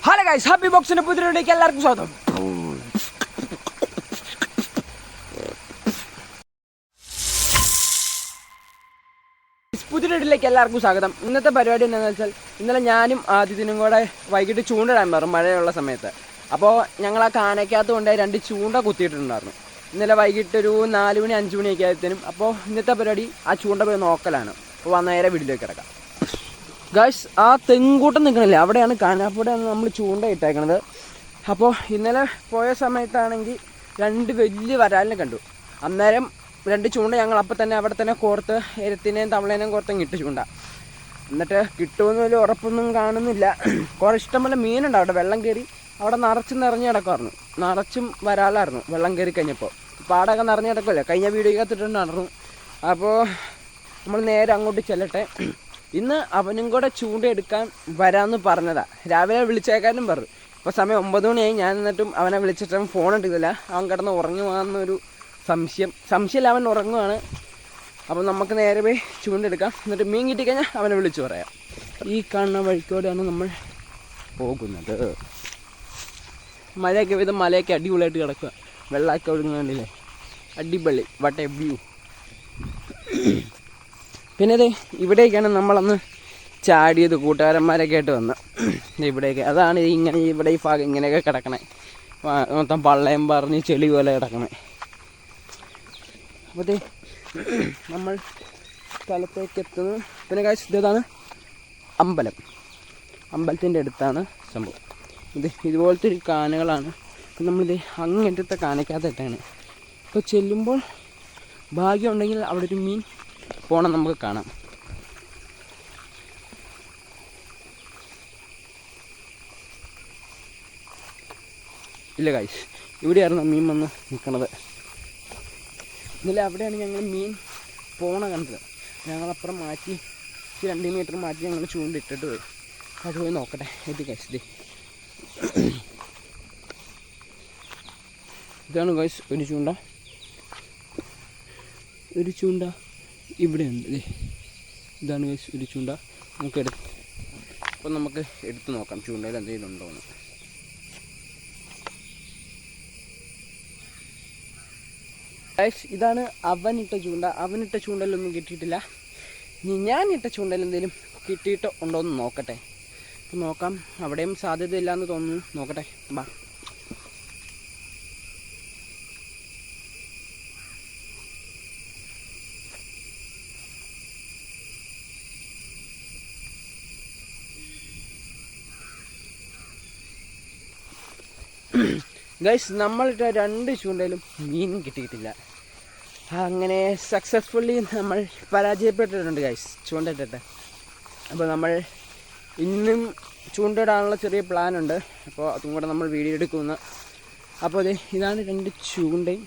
Hello guys, happy ബോക്സിന്റെ പുതിയ വീഡിയോയിലേക്ക് എല്ലാവർക്കും സ്വാഗതം. പുതിയ വീഡിയോയിലേക്ക് എല്ലാവർക്കും സ്വാഗതം. ഇന്നത്തെ പരിപാടി എന്താണെന്ന് വെച്ചാൽ, ഇന്നലെ ഞാനും ആദ്യത്തിനും കൂടെ വൈകിട്ട് ചൂണ്ടിടാൻ പറഞ്ഞു മഴയുള്ള സമയത്ത്. അപ്പോൾ ഞങ്ങൾ ആ കാനയ്ക്കകത്ത് കൊണ്ടുപോയി 2 ചൂണ്ട കുത്തിയിട്ടുണ്ടായിരുന്നു. ഇന്നലെ വൈകിട്ട് ഒരു 4 മണി 5 മണിയൊക്കെ ആയതിനും. അപ്പോൾ ഇന്നത്തെ പരിപാടി ആ ചൂണ്ട പോയി നോക്കലാണ്. അപ്പോൾ നേരെ വീട്ടിലേക്ക് കിടക്കാം. ഗൈസ്, ആ തെങ്കൂട്ടം നിൽക്കണില്ലേ, അവിടെയാണ് കാനാപ്പുഴയാണ് നമ്മൾ ചൂണ്ട ഇട്ടേക്കണത്. അപ്പോൾ ഇന്നലെ പോയ സമയത്താണെങ്കിൽ 2 വലിയ വരാലിനെ കണ്ടു. അന്നേരം 2 ചൂണ്ട ഞങ്ങൾ അപ്പം തന്നെ അവിടെ തന്നെ കോർത്ത് എരത്തിനെയും തവളേനെയും കോർത്തങ്ങ് ഇട്ട് ചൂണ്ട. എന്നിട്ട് കിട്ടുമെന്ന് വലിയ ഉറപ്പൊന്നും കാണുന്നില്ല. കുറേ ഇഷ്ടംപോലെ മീനുണ്ട് അവിടെ. വെള്ളം കയറി അവിടെ നിറഞ്ഞ് കിടക്കുമായിരുന്നു. നിറച്ചും വരാലായിരുന്നു വെള്ളം കയറി കഴിഞ്ഞപ്പോൾ. പാടൊക്കെ നിറഞ്ഞ് കിടക്കുമല്ലേ, കഴിഞ്ഞ വീഡിയോക്കകത്തിട്ടുണ്ടായിരുന്നു. അപ്പോൾ നമ്മൾ നേരെ അങ്ങോട്ട് ചെല്ലട്ടെ. ഇന്ന് അവനും കൂടെ ചൂണ്ടയെടുക്കാൻ വരാമെന്ന് പറഞ്ഞതാണ്. രാവിലെ വിളിച്ചേക്കാനും പറഞ്ഞു. ഇപ്പോൾ സമയം 9 മണിയായി. ഞാൻ എന്നിട്ടും അവനെ വിളിച്ചിട്ടും ഫോൺ എടുക്കില്ല. അവൻ കിടന്ന് ഉറങ്ങുവാന്നൊരു സംശയമില്ല, അവൻ ഉറങ്ങുവാണ്. അപ്പോൾ നമുക്ക് നേരെ പോയി ചൂണ്ടെടുക്കാം. എന്നിട്ട് മീൻ കിട്ടിക്കഴിഞ്ഞാൽ അവനെ വിളിച്ചു പറയാം. ഈ കാണുന്ന വഴിക്കോടെയാണ് നമ്മൾ പോകുന്നത്. മഴയൊക്കെ പെയ്ത് മലയൊക്കെ അടിപൊളിയായിട്ട് കിടക്കുക. വെള്ളമൊക്കെ ഒഴുകുന്നുണ്ടല്ലേ, അടിപൊളി. What A view. പിന്നെ ഇതേ ഇവിടേക്കാണ് നമ്മളന്ന് ചാടിയത്. കൂട്ടുകാരന്മാരൊക്കെ ആയിട്ട് വന്ന് ഇവിടേക്ക്. അതാണ് ഇങ്ങനെ ഇവിടെ ഈ ഭാഗം ഇങ്ങനെയൊക്കെ കിടക്കണേ. മൊത്തം പള്ളയം പറഞ്ഞ് ചെളി പോലെ കിടക്കണേ. അപ്പോൾ നമ്മൾ സ്ഥലത്തേക്ക് എത്തുന്നു. പിന്നെ കാശ് ഇതാണ് അമ്പലം. അമ്പലത്തിൻ്റെ അടുത്താണ് സംഭവം. ഇതുപോലത്തെ ഒരു കാനകളാണ്. നമ്മളിത് അങ്ങനത്തെ കാനയ്ക്കകത്തിട്ടാണ്. അപ്പോൾ ചെല്ലുമ്പോൾ ഭാഗ്യമുണ്ടെങ്കിൽ അവിടെ ഒരു മീൻ പോണം നമുക്ക് കാണാം. ഇല്ല ഗൈസ്, ഇവിടെയായിരുന്നു മീൻ വന്ന് നിൽക്കണത്. ഇന്നലെ അവിടെയാണ് ഞങ്ങൾ മീൻ പോണ കണ്ടത്. ഞങ്ങളപ്പുറം മാറ്റി 2 മീറ്റർ മാറ്റി ഞങ്ങൾ ചൂണ്ടിട്ടിട്ട് പോയി. അത് പോയി നോക്കട്ടെ. ഇത് ഗൈസ്, ഇതാണ് ഗൈസ് ഒരു ചൂണ്ട. ഇവിടെ ഉണ്ട്. ഇതാണ് ഗൈസ് ഒരു ചൂണ്ട. നമുക്ക് എടുത്ത് നോക്കാം ചൂണ്ടയിൽ എന്തെങ്കിലും ഉണ്ടോയെന്ന്. ഗൈസ്, ഇതാണ് അവനിട്ട ചൂണ്ട. അവനിട്ട ചൂണ്ടയിലൊന്നും കിട്ടിയിട്ടില്ല. ഇനി ഞാനിട്ട ചൂണ്ടയിൽ എന്തെങ്കിലും കിട്ടിയിട്ട് ഉണ്ടോ എന്ന് നോക്കട്ടെ. അപ്പോൾ നോക്കാം. അവിടെയും സാധ്യതയില്ലാന്ന് തോന്നുന്നു. നോക്കട്ടെ, ബാ. ഗൈസ്, നമ്മളിട്ട 2 ചൂണ്ടയിലും മീൻ കിട്ടിയിട്ടില്ല. അങ്ങനെ സക്സസ്ഫുള്ളി നമ്മൾ പരാജയപ്പെട്ടിട്ടുണ്ട് ഗൈസ് ചൂണ്ടയിട്ടിട്ട്. അപ്പോൾ നമ്മൾ ഇന്നും ചൂണ്ടയിടാനുള്ള ചെറിയ പ്ലാനുണ്ട്. അപ്പോൾ അതും കൂടെ നമ്മൾ വീഡിയോ എടുക്കുന്നു. അപ്പോൾ ഇതാണ് 2 ചൂണ്ടയും.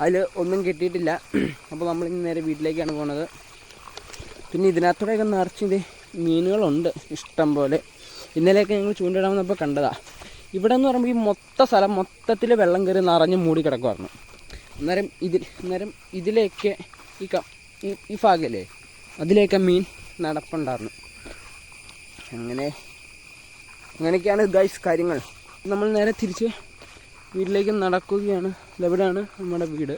അതിൽ ഒന്നും കിട്ടിയിട്ടില്ല. അപ്പോൾ നമ്മൾ ഇന്ന് നേരെ വീട്ടിലേക്കാണ് പോകുന്നത്. പിന്നെ ഇതിനകത്തൂടെയൊക്കെ നിറച്ച് മീനുകളുണ്ട് ഇഷ്ടം പോലെ. ഇന്നലെയൊക്കെ ഞങ്ങൾ ചൂണ്ടയിടാൻ വന്നപ്പോൾ കണ്ടതാണ്. ഇവിടെ എന്ന് പറയുമ്പോൾ ഈ സ്ഥലം മൊത്തത്തിൽ വെള്ളം കയറി നിറഞ്ഞ് മൂടി കിടക്കുമായിരുന്നു. അന്നേരം ഇതിലേക്ക് ഈ ഭാഗമല്ലേ, അതിലേക്ക് മീൻ നടപ്പുണ്ടായിരുന്നു. അങ്ങനെയൊക്കെയാണ് ഗൈസ് കാര്യങ്ങൾ. നമ്മൾ നേരെ തിരിച്ച് വീട്ടിലേക്ക് നടക്കുകയാണ്. ഇതെവിടെയാണ് നമ്മുടെ വീട്.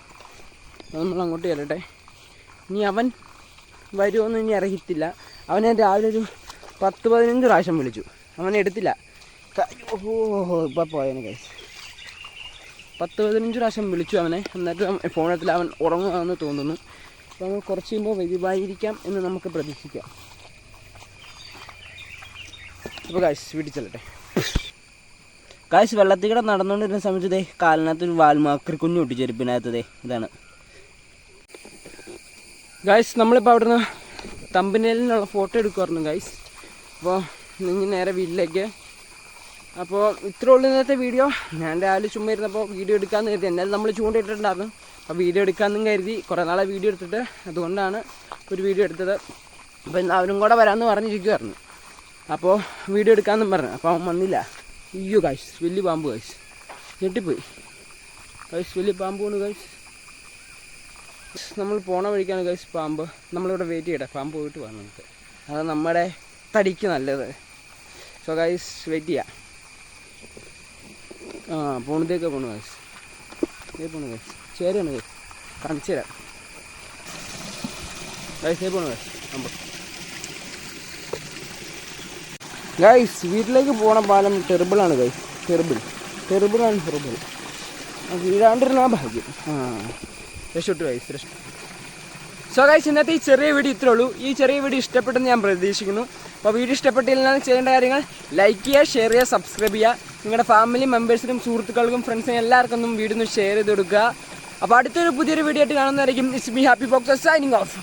നമ്മൾ അങ്ങോട്ട് ചെല്ലട്ടെ. ഇനി അവൻ വരുമോയെന്ന് ഇനി അറിയത്തില്ല. അവനെ രാവിലെ ഒരു 10-15 പ്രാവശ്യം വിളിച്ചു, അവനെ എടുത്തില്ല. ഇപ്പോൾ പോയതിന് ഗൈസ് 10-15 പ്രാവശ്യം വിളിച്ചു അവനെ. എന്നിട്ട് ഫോണെടുത്തിൽ അവൻ ഉറങ്ങുകയാണെന്ന് തോന്നുന്നു. അപ്പോൾ നമ്മൾ കുറച്ച് കഴിയുമ്പോൾ വരുമായിരിക്കാം എന്ന് നമുക്ക് പ്രതീക്ഷിക്കാം. അപ്പോൾ ഗൈസ് വീട്ടിൽ ചെല്ലട്ടെ. ഗൈസ്, വെള്ളത്തിൽ കൂടെ നടന്നുകൊണ്ടിരുന്ന സമയത്ത് കാലിനകത്തൊരു വാൽമാക്കറി കുഞ്ഞു പൊട്ടി ചെരുപ്പിനകത്ത്. ഇതാണ് ഗൈസ്. നമ്മളിപ്പോൾ അവിടുന്ന് തമ്പനയിലിനുള്ള ഫോട്ടോ എടുക്കുമായിരുന്നു ഗൈസ്. അപ്പോൾ നിങ്ങൾ നേരെ വീട്ടിലേക്ക്. അപ്പോൾ ഇത്ര ഉള്ളൂ ഇന്നത്തെ വീഡിയോ. ഞാൻ രാവിലെ ചുമ്മാ ഇരുന്നപ്പോൾ വീഡിയോ എടുക്കാമെന്ന് കരുതി. എന്നാലും നമ്മൾ ചൂണ്ടിട്ടിട്ടുണ്ടായിരുന്നു. അപ്പോൾ വീഡിയോ എടുക്കാമെന്നും കരുതി. കുറേ നാളെ വീഡിയോ എടുത്തിട്ട്, അതുകൊണ്ടാണ് ഒരു വീഡിയോ എടുത്തത്. അപ്പോൾ അവരും കൂടെ വരാമെന്ന് പറഞ്ഞിരിക്കുമായിരുന്നു. അപ്പോൾ വീഡിയോ എടുക്കാമെന്നും പറഞ്ഞു. അപ്പോൾ അവൻ വന്നില്ല. അയ്യോ ഗൈസ്, വലിയ പാമ്പ് ഗൈസ്. ഞെട്ടിപ്പോയി ഗൈസ്, വലിയ പാമ്പാണ് ഗൈസ്. നമ്മൾ പോണ വഴിക്കാണ് ഗൈസ് പാമ്പ്. നമ്മളിവിടെ വെയിറ്റ് ചെയ്യട്ടെ, പാമ്പ് പോയിട്ട് പോകാം നമുക്ക്. അത് നമ്മുടെ തടിക്ക് നല്ലത്. സോ ഗൈസ് വെയിറ്റ് ചെയ്യാം. ആ പോണതേക്ക് പോണു ഗൈസ്. ഇതേ പോണു ഗൈസ്. ശരിയാണ് ഗൈസ്, കാണിച്ചു തരാം ഗൈസ്. ഇതേ പോണു ഗൈസ്. ഗൈസ് വീട്ടിലേക്ക് പോണ പാലം ടെറിബിളാണ് ഗൈസ്. ടെറിബിളാണ്. വീഴാണ്ടിരുന്ന ഭാഗ്യം. രക്ഷപ്പെട്ടു ഗൈസ്, രക്ഷപ്പെട്ടു. സോ ഗൈസ്, ഇന്നത്തെ ഈ ചെറിയ വീഡിയോ ഇത്രേ ഉള്ളൂ. ഈ ചെറിയ വീഡിയോ ഇഷ്ടപ്പെട്ടെന്ന് ഞാൻ പ്രതീക്ഷിക്കുന്നു. അപ്പോൾ വീഡിയോ ഇഷ്ടപ്പെട്ടില്ലെങ്കിൽ ചെയ്യേണ്ട കാര്യങ്ങൾ ലൈക്ക് ചെയ്യുക, ഷെയർ ചെയ്യുക, സബ്സ്ക്രൈബ് ചെയ്യുക. നിങ്ങളുടെ ഫാമിലി മെമ്പേഴ്സിനും സുഹൃത്തുക്കൾക്കും ഫ്രണ്ട്സിനും എല്ലാവർക്കും വീഡിയോ ഒന്ന് ഷെയർ ചെയ്ത് കൊടുക്കുക. അപ്പോൾ അടുത്തൊരു പുതിയൊരു വീഡിയോ ആയിട്ട് കാണുന്നതായിരിക്കും. It's me happy fox signing of.